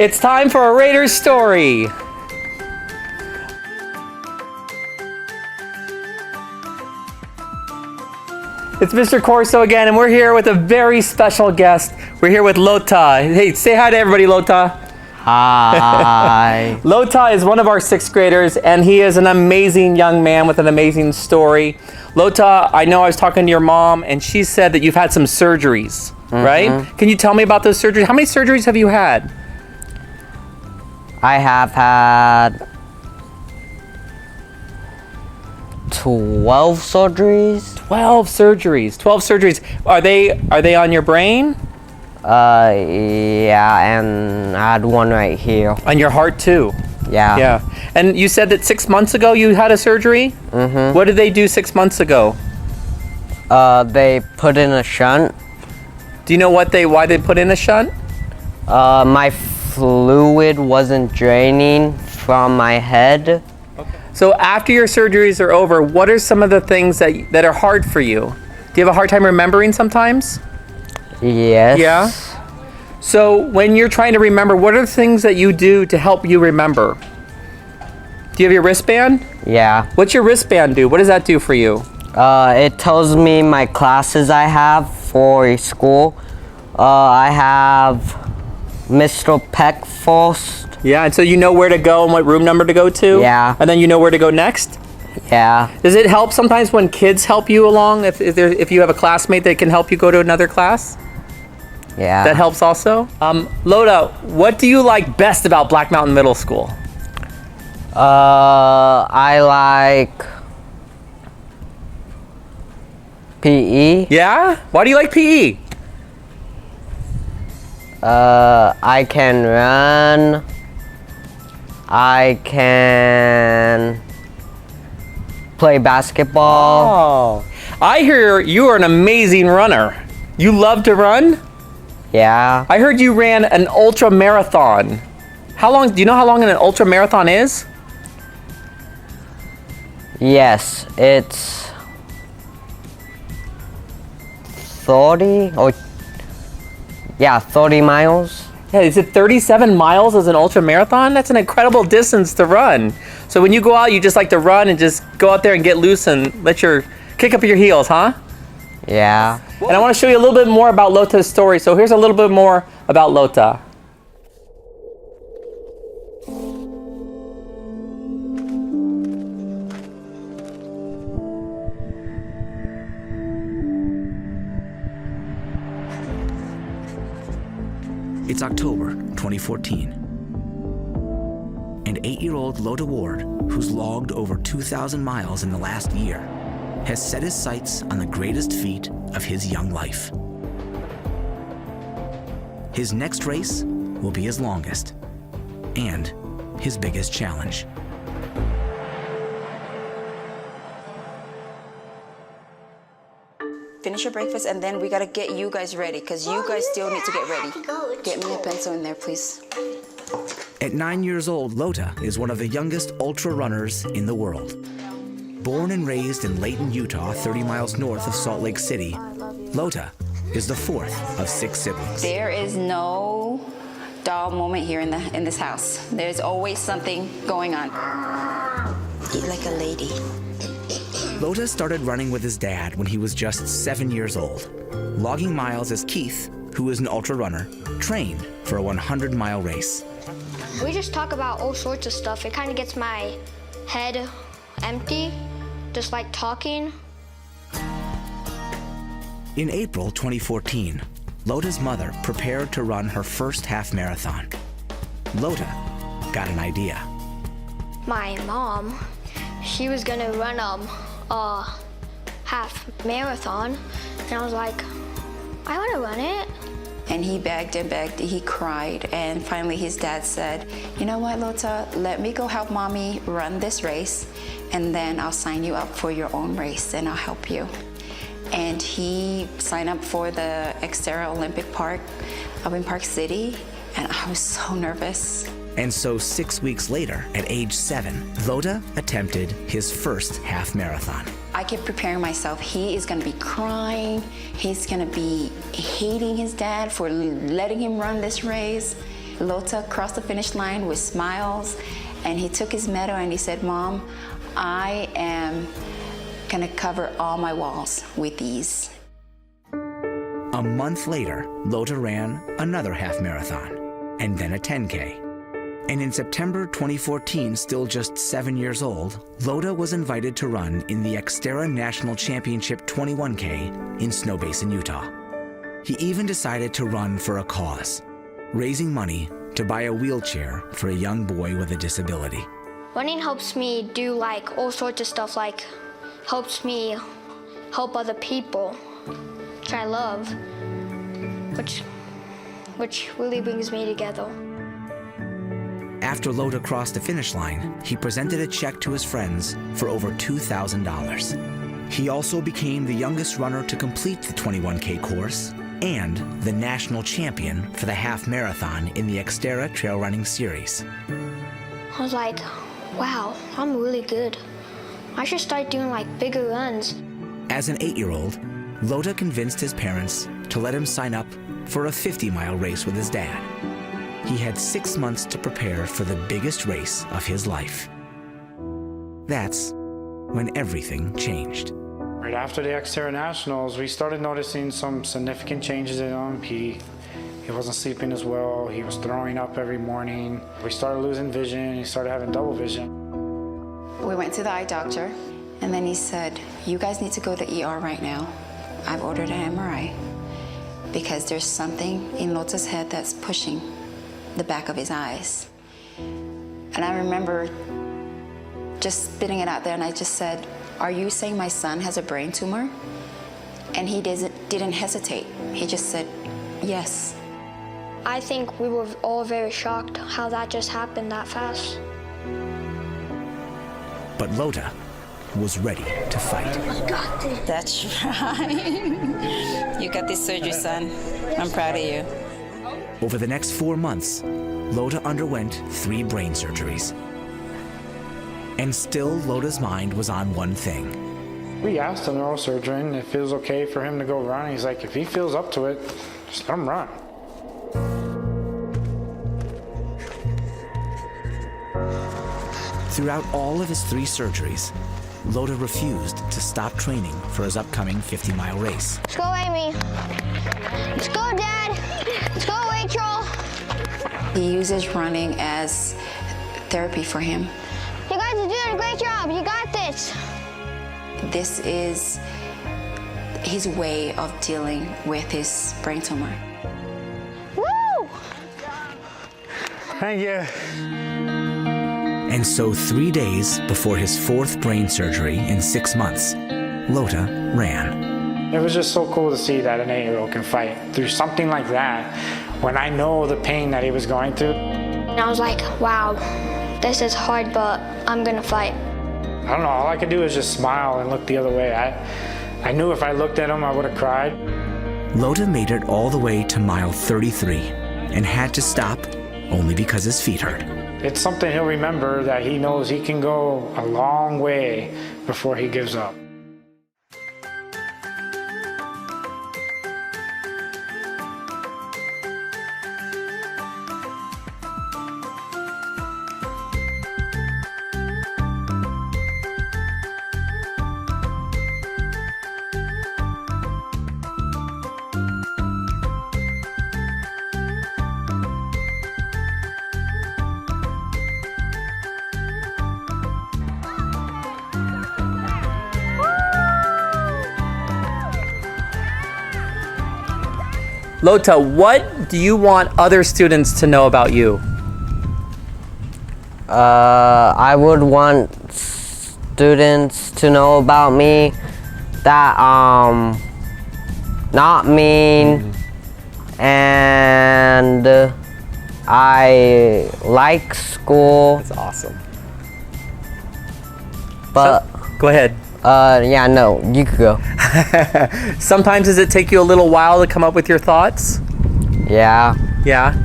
It's time for a Raiders story. It's Mr. Corso again, and we're here with a very special guest. We're here with Lota. Hey, say hi to everybody, Lota. Hi. Lota is one of our sixth graders, and he is an amazing young man with an amazing story. Lota, I know I was talking to your mom, and she said that you've had some surgeries, right? Can you tell me about those surgeries? How many surgeries have you had? I have had 12 surgeries. 12 surgeries. 12 surgeries. Are they on your brain? Yeah, and I had one right here. On your heart too? Yeah. Yeah. And you said that 6 months ago you had a surgery? What did they do 6 months ago? They put in a shunt. Do you know why they put in a shunt? My fluid wasn't draining from my head. So after your surgeries are over, what are some of the things that are hard for you? Do you have a hard time remembering sometimes? Yes. Yeah? So when you're trying to remember, what are the things that you do to help you remember? Do you have your wristband? Yeah. What's your wristband do? What does that do for you? It tells me my classes I have for school. I have Mr. Peck first. Yeah, and so you know where to go and what room number to go to? Yeah. And then you know where to go next? Yeah. Does it help sometimes when kids help you along? If you have a classmate that can help you go to another class? Yeah. That helps also? Lota, what do you like best about Black Mountain Middle School? I like PE. Yeah? Why do you like PE? I can run. I can play basketball. Oh. I hear you are an amazing runner. You love to run? Yeah. I heard you ran an ultra marathon. Do you know how long an ultra marathon is? Yes, it's 30 or 30 miles. Yeah, is it 37 miles as an ultra marathon? That's an incredible distance to run. So when you go out, you just like to run and just go out there and get loose and kick up your heels, huh? Yeah. And I want to show you a little bit more about Lota's story. So here's a little bit more about Lota. It's October 2014, and 8-year-old Lota Ward, who's logged over 2,000 miles in the last year, has set his sights on the greatest feat of his young life. His next race will be his longest and his biggest challenge. Finish your breakfast, and then we gotta get you guys ready, because you guys still need to get ready. Get me a pencil in there, please. At 9 years old, Lota is one of the youngest ultra runners in the world. Born and raised in Layton, Utah, 30 miles north of Salt Lake City, Lota is the fourth of 6 siblings. There is no dull moment here in this house. There's always something going on. Eat like a lady. Lota started running with his dad when he was just 7 years old, logging miles as Keith, who is an ultra runner, trained for a 100-mile race. We just talk about all sorts of stuff. It kind of gets my head empty, just like talking. In April 2014, Lota's mother prepared to run her first half marathon. Lota got an idea. My mom, she was gonna run a half marathon, and I was like, I want to run it. And he begged and begged, he cried, and finally his dad said, you know what, Lota, let me go help mommy run this race, and then I'll sign you up for your own race, and I'll help you. And he signed up for the Xterra Olympic Park up in Park City, and I was so nervous. And so 6 weeks later, at age 7, Lota attempted his first half marathon. I kept preparing myself. He is gonna be crying. He's gonna be hating his dad for letting him run this race. Lota crossed the finish line with smiles, and he took his medal and he said, "Mom, I am gonna cover all my walls with these." A month later, Lota ran another half marathon and then a 10K. And in September 2014, still just 7 years old, Lota was invited to run in the Xterra National Championship 21K in Snow Basin, Utah. He even decided to run for a cause, raising money to buy a wheelchair for a young boy with a disability. Running helps me do like all sorts of stuff, like helps me help other people, which I love, which really brings me together. After Lota crossed the finish line, he presented a check to his friends for over $2,000. He also became the youngest runner to complete the 21K course and the national champion for the half marathon in the Xterra Trail Running Series. I was like, wow, I'm really good. I should start doing like bigger runs. As an 8-year-old, Lota convinced his parents to let him sign up for a 50-mile race with his dad. He had 6 months to prepare for the biggest race of his life. That's when everything changed. Right after the Xterra Nationals, we started noticing some significant changes in him. He wasn't sleeping as well. He was throwing up every morning. We started losing vision. He started having double vision. We went to the eye doctor, and then he said, "You guys need to go to the ER right now. I've ordered an MRI because there's something in Lota's head that's pushing the back of his eyes." And I remember just spitting it out there, and I just said, "Are you saying my son has a brain tumor?" And he didn't hesitate. He just said, "Yes." I think we were all very shocked how that just happened that fast. But Lota was ready to fight. That's right. You got this surgery, son. I'm proud of you. Over the next 4 months, Lota underwent 3 brain surgeries. And still, Lota's mind was on one thing. We asked the neurosurgeon if it was okay for him to go run. He's like, if he feels up to it, just let him run. Throughout all of his 3 surgeries, Lota refused to stop training for his upcoming 50-mile race. Let's go, Amy. Let's go, Dad. Let's go, Rachel. He uses running as therapy for him. You guys are doing a great job. You got this. This is his way of dealing with his brain tumor. Woo! Thank you. And so 3 days before his 4th brain surgery in 6 months, Lota ran. It was just so cool to see that an 8-year-old can fight through something like that when I know the pain that he was going through. And I was like, wow, this is hard, but I'm gonna fight. I don't know, all I could do was just smile and look the other way. I knew if I looked at him, I would have cried. Lota made it all the way to mile 33 and had to stop only because his feet hurt. It's something he'll remember, that he knows he can go a long way before he gives up. Lota, what do you want other students to know about you? I would want students to know about me that not mean, and I like school, That's awesome. but Go ahead. yeah, no, you could go. Sometimes does it take you a little while to come up with your thoughts? Yeah. Yeah.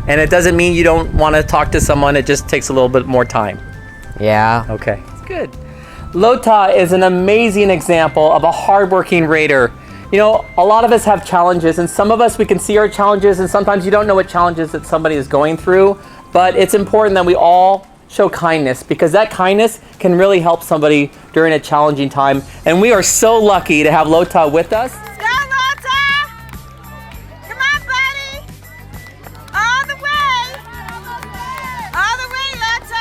And it doesn't mean you don't want to talk to someone, it just takes a little bit more time. Yeah. Okay. Good. Lota is an amazing example of a hardworking raider. You know, a lot of us have challenges, and some of us, we can see our challenges, and sometimes you don't know what challenges that somebody is going through, but it's important that we all show kindness, because that kindness can really help somebody during a challenging time. And we are so lucky to have Lota with us. Go, Lota! Come on, buddy! All the way! All the way, Lota!